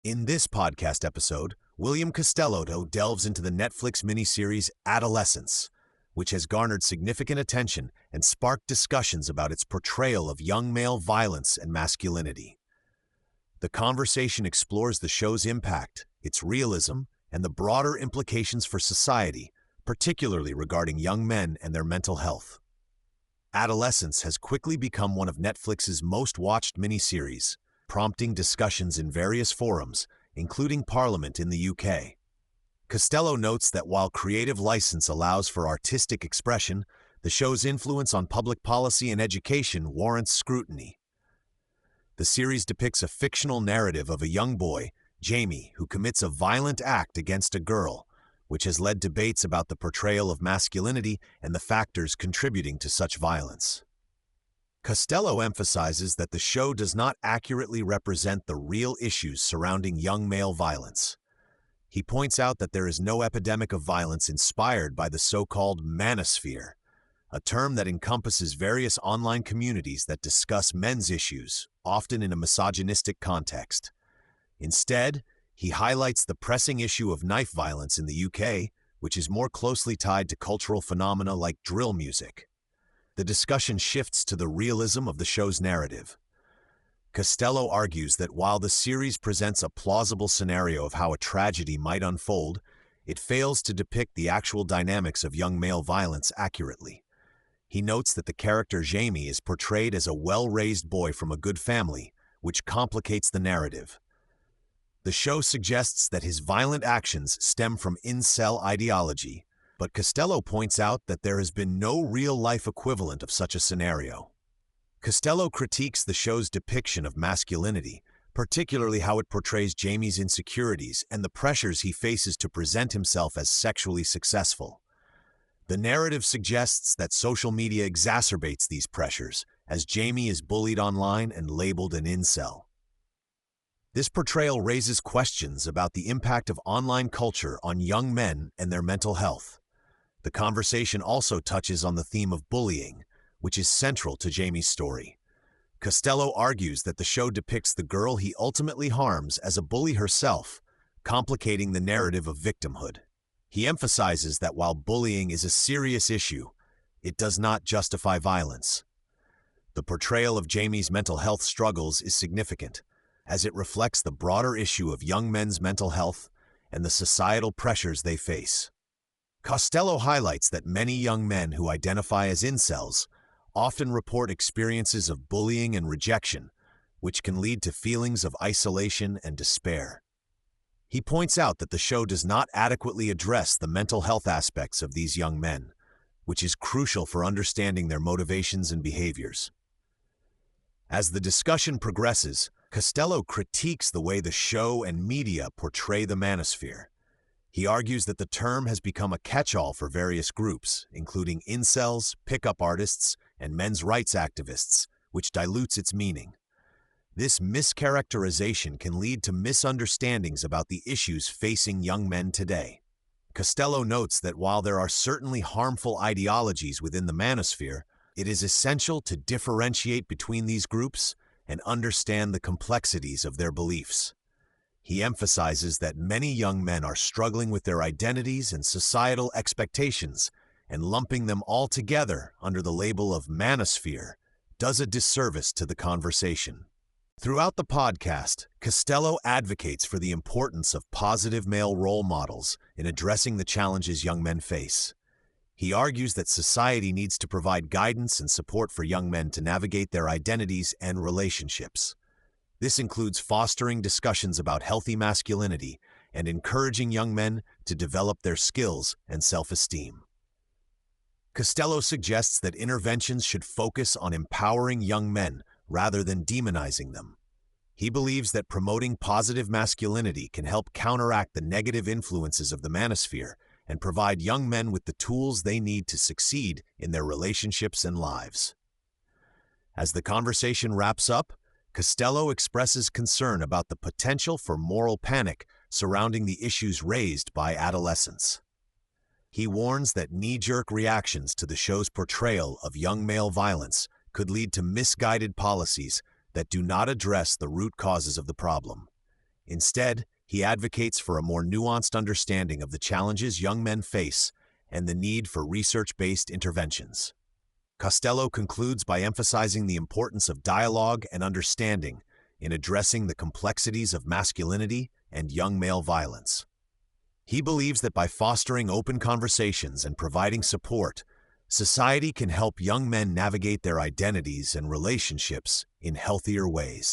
In this podcast episode, William Costello delves into the Netflix miniseries Adolescence, which has garnered significant attention and sparked discussions about its portrayal of young male violence and masculinity. The conversation explores the show's impact, its realism, and the broader implications for society, particularly regarding young men and their mental health. Adolescence has quickly become one of Netflix's most watched miniseries, prompting discussions in various forums, including Parliament in the UK. Costello notes that while creative license allows for artistic expression, the show's influence on public policy and education warrants scrutiny. The series depicts a fictional narrative of a young boy, Jaime, who commits a violent act against a girl, which has led debates about the portrayal of masculinity and the factors contributing to such violence. Costello emphasizes that the show does not accurately represent the real issues surrounding young male violence. He points out that there is no epidemic of violence inspired by the so-called Manosphere, a term that encompasses various online communities that discuss men's issues, often in a misogynistic context. Instead, he highlights the pressing issue of knife violence in the UK, which is more closely tied to cultural phenomena like drill music. The discussion shifts to the realism of the show's narrative. Costello argues that while the series presents a plausible scenario of how a tragedy might unfold, it fails to depict the actual dynamics of young male violence accurately. He notes that the character Jaime is portrayed as a well-raised boy from a good family, which complicates the narrative. The show suggests that his violent actions stem from incel ideology, but Costello points out that there has been no real-life equivalent of such a scenario. Costello critiques the show's depiction of masculinity, particularly how it portrays Jaime's insecurities and the pressures he faces to present himself as sexually successful. The narrative suggests that social media exacerbates these pressures, as Jaime is bullied online and labeled an incel. This portrayal raises questions about the impact of online culture on young men and their mental health. The conversation also touches on the theme of bullying, which is central to Jaime's story. Costello argues that the show depicts the girl he ultimately harms as a bully herself, complicating the narrative of victimhood. He emphasizes that while bullying is a serious issue, it does not justify violence. The portrayal of Jaime's mental health struggles is significant, as it reflects the broader issue of young men's mental health and the societal pressures they face. Costello highlights that many young men who identify as incels often report experiences of bullying and rejection, which can lead to feelings of isolation and despair. He points out that the show does not adequately address the mental health aspects of these young men, which is crucial for understanding their motivations and behaviors. As the discussion progresses, Costello critiques the way the show and media portray the manosphere. He argues that the term has become a catch-all for various groups, including incels, pickup artists, and men's rights activists, which dilutes its meaning. This mischaracterization can lead to misunderstandings about the issues facing young men today. Costello notes that while there are certainly harmful ideologies within the manosphere, it is essential to differentiate between these groups and understand the complexities of their beliefs. He emphasizes that many young men are struggling with their identities and societal expectations, and lumping them all together under the label of manosphere does a disservice to the conversation. Throughout the podcast, Costello advocates for the importance of positive male role models in addressing the challenges young men face. He argues that society needs to provide guidance and support for young men to navigate their identities and relationships. This includes fostering discussions about healthy masculinity and encouraging young men to develop their skills and self-esteem. Costello suggests that interventions should focus on empowering young men rather than demonizing them. He believes that promoting positive masculinity can help counteract the negative influences of the manosphere and provide young men with the tools they need to succeed in their relationships and lives. As the conversation wraps up, Costello expresses concern about the potential for moral panic surrounding the issues raised by adolescence. He warns that knee-jerk reactions to the show's portrayal of young male violence could lead to misguided policies that do not address the root causes of the problem. Instead, he advocates for a more nuanced understanding of the challenges young men face and the need for research-based interventions. Costello concludes by emphasizing the importance of dialogue and understanding in addressing the complexities of masculinity and young male violence. He believes that by fostering open conversations and providing support, society can help young men navigate their identities and relationships in healthier ways.